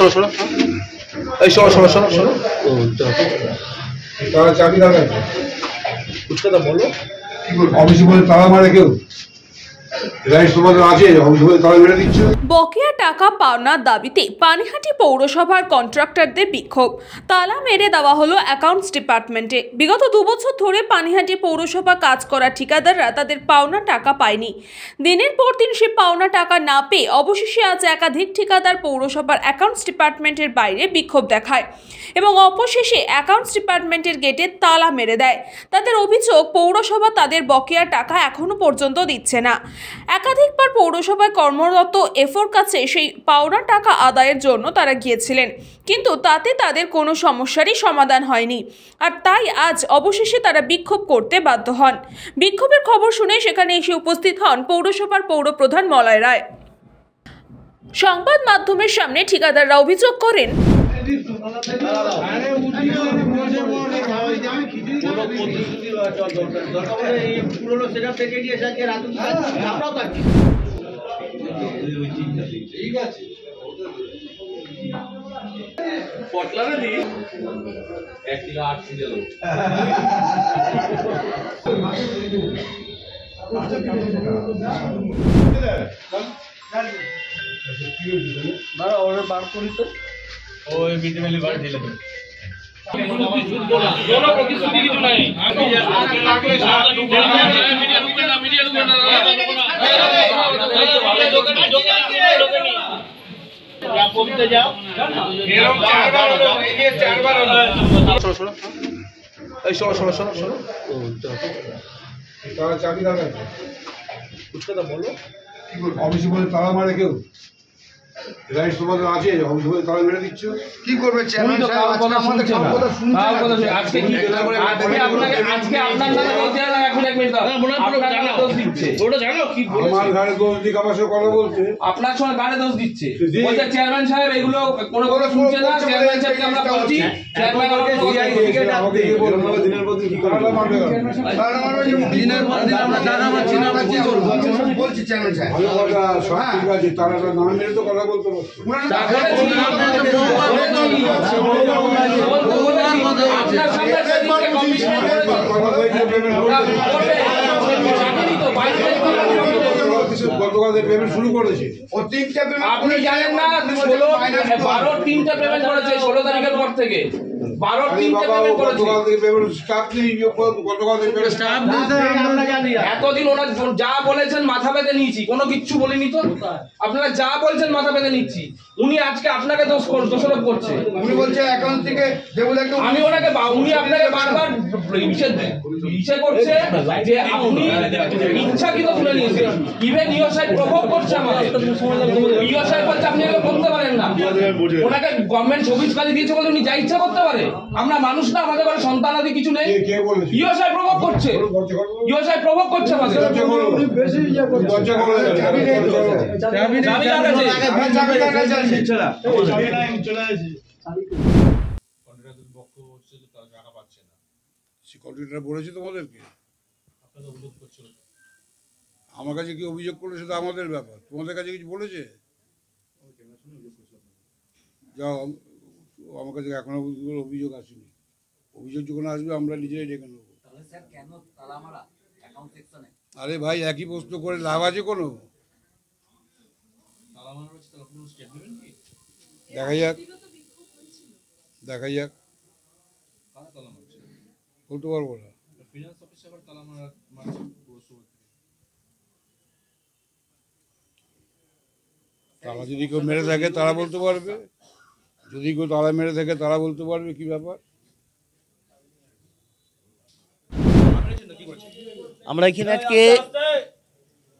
শোনো শোনো এই শোনো শোনো শোনো শোনো তারা চাবি দাঁড়ায় কুচকাদা বলো কি করবো অফিসে বলে তালা মারে কেউ বকেয়া টাকা পাওনার দাবিতে পানিহাটি পৌরসভার কন্ট্রাক্টরদের বিক্ষোভ। তালা মেরে দেওয়া হলো অ্যাকাউন্টস ডিপার্টমেন্টে। বিগত 2 বছর ধরে পানিহাটি পৌরসভা কাজ করা ঠিকাদাররা তাদের পাওনা টাকা পায়নি। দিনের পর দিন সে পাওনা টাকা না পেয়ে অবশেষে আজ একাধিক ঠিকাদার পৌরসভার অ্যাকাউন্টস ডিপার্টমেন্টের বাইরে বিক্ষোভ দেখায় এবং অবশেষে অ্যাকাউন্টস ডিপার্টমেন্টের গেটে তালা মেরে দেয়। তাদের অভিযোগ, পৌরসভা তাদের বকেয়া টাকা এখনো পর্যন্ত দিচ্ছে না। একাধিকবার পৌরসভায় কর্মরত এফওর কাছে সেই পাওনা টাকা আদায়ের জন্য তারা গিয়েছিলেন, কিন্তু তাতে তাদের কোনো সমস্যারই সমাধান হয়নি। আর তাই আজ অবশেষে তারা বিক্ষোভ করতে বাধ্য হন। বিক্ষোভের খবর শুনে সেখানে এসে উপস্থিত হন পৌরসভার পৌরপ্রধান মলয় রায়। সংবাদ মাধ্যমের সামনে ঠিকাদাররা অভিযোগ করেন, বার করি তো ওই মিটিমেলি বাড়ি ঢেলে দেবে তারা চাবি দাঁড়ায় কুচকাদা বলো কি করবো অফিসে বলে তালা মারে কেউ রাইট সমাধান আছে অফিসে বলে তালা মেরে দিচ্ছ কি করবে চেয়ারম্যান সাহেব আজকে আমাদের সব কথা শুনছে না আজকে কি আজকে আপনাকে আজকে আপনার নামে দোষ দেওয়া যাবে এখন 1 মিনিট আপনার দোষ দিচ্ছে ওটা জানো কি বলেছে আমার ঘরে দোষ দিক আমার সাথে কথা বলছে আপনার সঙ্গে গাড়ি দোষ দিচ্ছে বলছে চেয়ারম্যান সাহেব এগুলো কোনো কথা শুনছে না চেয়ারম্যান সাহেবকে আমরা বলছি চেয়ারম্যান আমাকে কি বলবো দিনের পর দিন কি করবে মারবে দিনের পর দিন আমরা টাকা পাচ্ছি না আমরা কি করব বলছি চেয়ারম্যান সাহেব ভালো কথা সব ঠিক আছে তারা না মেরে তো কথা বলতে শুরু করেছে আপনি জানেন না 12 তিনটা পেমেন্ট করেছে 16 তারিখের পর থেকে 12 তিনটা পেমেন্ট করেছে এতদিন ওনার যা বলেছেন মাথা পেতে নিয়েছি, কোনো কিচ্ছু বলিনি তো। আপনারা যা বলছেন মাথা পেতে নিচ্ছি। উনি আজকে আপনাকে দোষারোপ করছে। উনি বলছে অ্যাকাউন্ট থেকে আমি ওনাকে উনি আপনাকে বারবার ইসে করছে যে আপনি ইচ্ছাকৃত তুলে নিয়েছেন। ইভেন ইও সাহেব প্রভোগ করছে আমাকে। ইও সাহেব বলছে আপনি এগুলো করতে পারেন না। ওনাকে গভর্নমেন্ট সবুজ কালি দিয়েছে বলে উনি যা ইচ্ছা করতে পারে। আমরা মানুষ না, আমাদের ঘরে সন্তান আদি কিছু নেই। ইও সাহেব প্রভোগ করছে, ইও সাহেব প্রভোগ করছে আমাদের। বলেছে তোমাদেরকে আমার কাছে কি অভিযোগ করলো সেটা আমাদের ব্যাপার, তোমাদের কাছে কিছু বলেছে? যাও, আমার কাছে এখনো অভিযোগ আসেনি। অভিযোগ যখন আসবে আমরা নিজেরাই ডেকে নেবো। আরে ভাই একই প্রশ্ন করে লাভ আছে কোনো? দেখা যাক দেখা যাক, বলতে পারবো না। তারা যদি কেউ মেরে থাকে তারা বলতে পারবে, যদি কেউ তালা মেরে থাকে তারা বলতে পারবে কি ব্যাপার। আমরা এখানে আজকে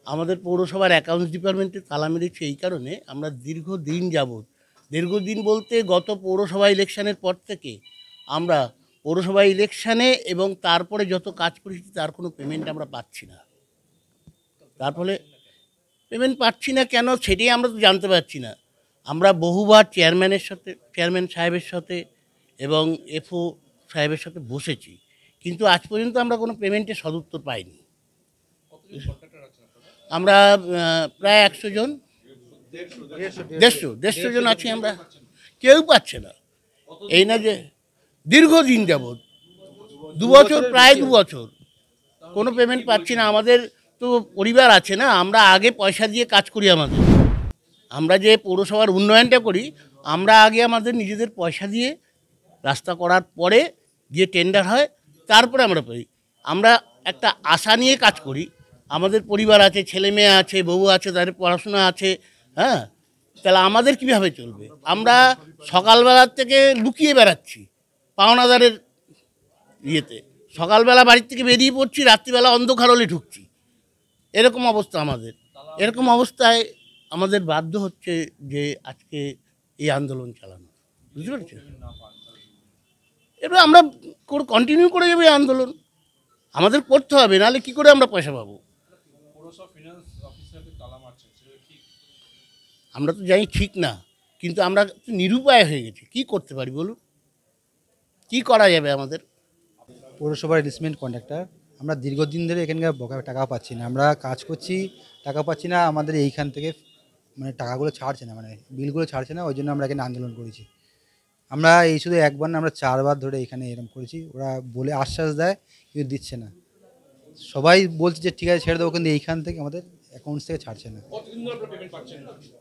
আমাদের পৌরসভার অ্যাকাউন্টস ডিপার্টমেন্টে তালা মেরেছি এই কারণে, আমরা দীর্ঘদিন বলতে গত পৌরসভা ইলেকশনের পর থেকে আমরা পৌরসভা ইলেকশানে এবং তারপরে যত কাজ করেছি তার কোনো পেমেন্ট আমরা পাচ্ছি না। তার ফলে পেমেন্ট পাচ্ছি না কেন সেটাই আমরা তো জানতে পারছি না। আমরা বহুবার চেয়ারম্যান সাহেবের সাথে এবং এফও সাহেবের সাথে বসেছি, কিন্তু আজ পর্যন্ত আমরা কোনো পেমেন্টের সদুত্তর পাইনি। আমরা প্রায় 100 জন 150 জন আছি আমরা, কেউ পাচ্ছে না। এই না যে দীর্ঘদিন যাবৎ 2 বছর, প্রায় 2 বছর কোনো পেমেন্ট পাচ্ছি না। আমাদের তো পরিবার আছে না, আমরা আগে পয়সা দিয়ে কাজ করি। আমরা যে পৌরসভার উন্নয়নটা করি, আমরা আগে আমাদের নিজেদের পয়সা দিয়ে রাস্তা করার পরে গিয়ে টেন্ডার হয়, তারপরে আমরা পাই। আমরা একটা আশা নিয়ে কাজ করি, আমাদের পরিবার আছে, ছেলে মেয়ে আছে, বউ আছে, তাদের পড়াশোনা আছে। হ্যাঁ, তাহলে আমাদের কীভাবে চলবে? আমরা সকালবেলার থেকে লুকিয়ে বেড়াচ্ছি পাওনাদারের ইয়েতে, সকালবেলা বাড়ির থেকে বেরিয়ে পড়ছি, রাত্রিবেলা অন্ধকার হলে ঢুকছি। এরকম অবস্থা আমাদের। এরকম অবস্থায় আমাদের বাধ্য হচ্ছে যে আজকে এই আন্দোলন চালানো, বুঝতে পারছেন? এবার আমরা কন্টিনিউ করে যাবো এই আন্দোলন, আমাদের করতে হবে, নাহলে কী করে আমরা পয়সা পাবো? আমরা তো জানি ঠিক না, কিন্তু আমরা নিরুপায় হয়ে গেছি, কি করতে পারি বলুন? কি করা যাবে আমাদের? পৌরসভার রিপ্লেসমেন্ট কন্ট্রাক্টর, আমরা দীর্ঘদিন ধরে এখানকার বকেয়া টাকা পাচ্ছি না। আমরা কাজ করছি, টাকা পাচ্ছি না। আমাদের এইখান থেকে মানে টাকাগুলো ছাড়ছে না, মানে বিলগুলো ছাড়ছে না। ওই জন্য আমরা এখানে আন্দোলন করেছি। আমরা এই শুধু একবার না, আমরা 4 বার ধরে এখানে এরকম করেছি। ওরা বলে আশ্বাস দেয়, কিন্তু দিচ্ছে না। সবাই বলছে যে ঠিক আছে ছেড়ে দেবো, কিন্তু এইখান থেকে আমাদের অ্যাকাউন্টস থেকে ছাড়ছে না।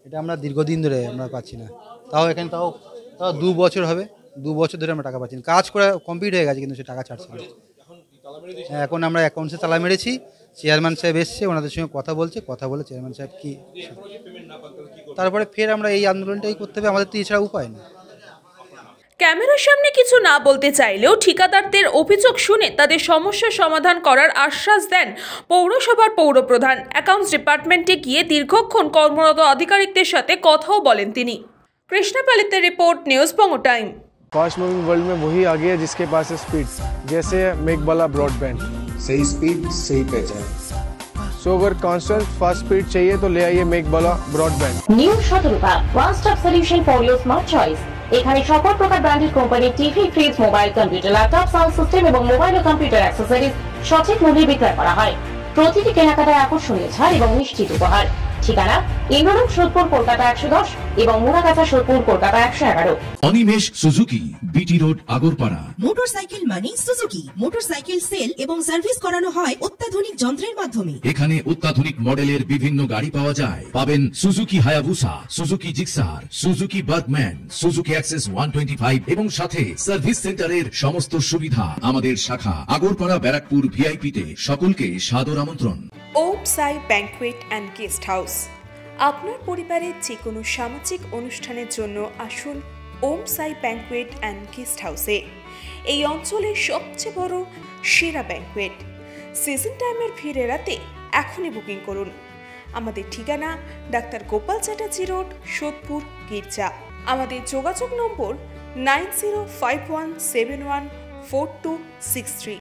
এটা আমরা দীর্ঘদিন ধরে আমরা পাচ্ছি না। তাও 2 বছর হবে, 2 বছর ধরে আমরা টাকা পাচ্ছি না। কাজ করা কমপ্লিট হয়ে গেছে, কিন্তু সে টাকা ছাড়ছে না। এখন আমরা অ্যাকাউন্টসে তালা মেরেছি। চেয়ারম্যান সাহেব এসছে, ওনাদের সঙ্গে কথা বলে চেয়ারম্যান সাহেব কি তারপরে ফের আমরা এই আন্দোলনটাই করতে হবে, আমাদের তো এছাড়া উপায় নেই। ক্যামেরার সামনে কিছু না বলতে চাইলেও ঠিকাদারদের অভিযোগ শুনে তাদের সমস্যার সমাধান করার আশ্বাস দেন পৌরসভার পৌরপ্রধান। অ্যাকাউন্টস ডিপার্টমেন্টে গিয়ে দীর্ঘক্ষণ কর্মরত আধিকারিকদের সাথে কথাও বলেন তিনি। কৃষ্ণা পালিতের রিপোর্ট, নিউজ বঙ্গ টাইম। फास्ट मूविंग वर्ल्ड में वही आगे है जिसके पास है स्पीड, जैसे मेघबाला ब्रॉडबैंड। सही स्पीड, सही पहचान। सो अगर कांस्टेंट फास्ट स्पीड चाहिए तो ले आइए मेघबाला ब्रॉडबैंड। নিউ সতর্কতা, one stop solution for your smart choice. এখানে সকল প্রকার ব্র্যান্ডেড কোম্পানির TV, fridge, mobile, computer, laptop, sound system এবং মোবাইল ও কম্পিউটার অ্যাক্সেসরিজ সঠিক মূল্যে বিক্রয় করা হয়। প্রতিটি কেনাকাটায় আকর্ষণীয় ছাড় এবং নিশ্চিত উপহার। ঠিকানা ইন্দ্রনগর, সোদপুর, কলকাতা 110 এবং Muragachha, Sodepur, Kolkata 111। Animesh Suzuki, BT road, Agarpara. Motorcycle মানে সুজুকি। মোটরসাইকেল সেল এবং সার্ভিস করানো হয় অত্যাধুনিক যন্ত্রের মাধ্যমে। এখানে অত্যাধুনিক মডেলের বিভিন্ন গাড়ি পাওয়া যায়। পাবেন Suzuki Hayabusa, Suzuki Gixxer, Suzuki Bergman, Suzuki access 125 এবং সাথে সার্ভিস সেন্টারের সমস্ত সুবিধা। আমাদের শাখা আগরপাড়া, ব্যারাকপুর ভিআইপি তে। সকলকে সাদর আমন্ত্রণ। ওম সাই ব্যাংকুয়েট অ্যান্ড গেস্ট হাউস। আপনার পরিবারের যে কোনো সামাজিক অনুষ্ঠানের জন্য আসুন ওম সাই ব্যাংকুয়েট অ্যান্ড গেস্ট হাউসে। এই অঞ্চলের সবচেয়ে বড় সেরা ব্যাংকুয়েট। সিজন টাইমের ভিড় এড়াতে এখনই বুকিং করুন। আমাদের ঠিকানা ডাক্তার গোপাল চ্যাটার্জি রোড, সোদপুর, গির্জা। আমাদের যোগাযোগ নম্বর 9051714263।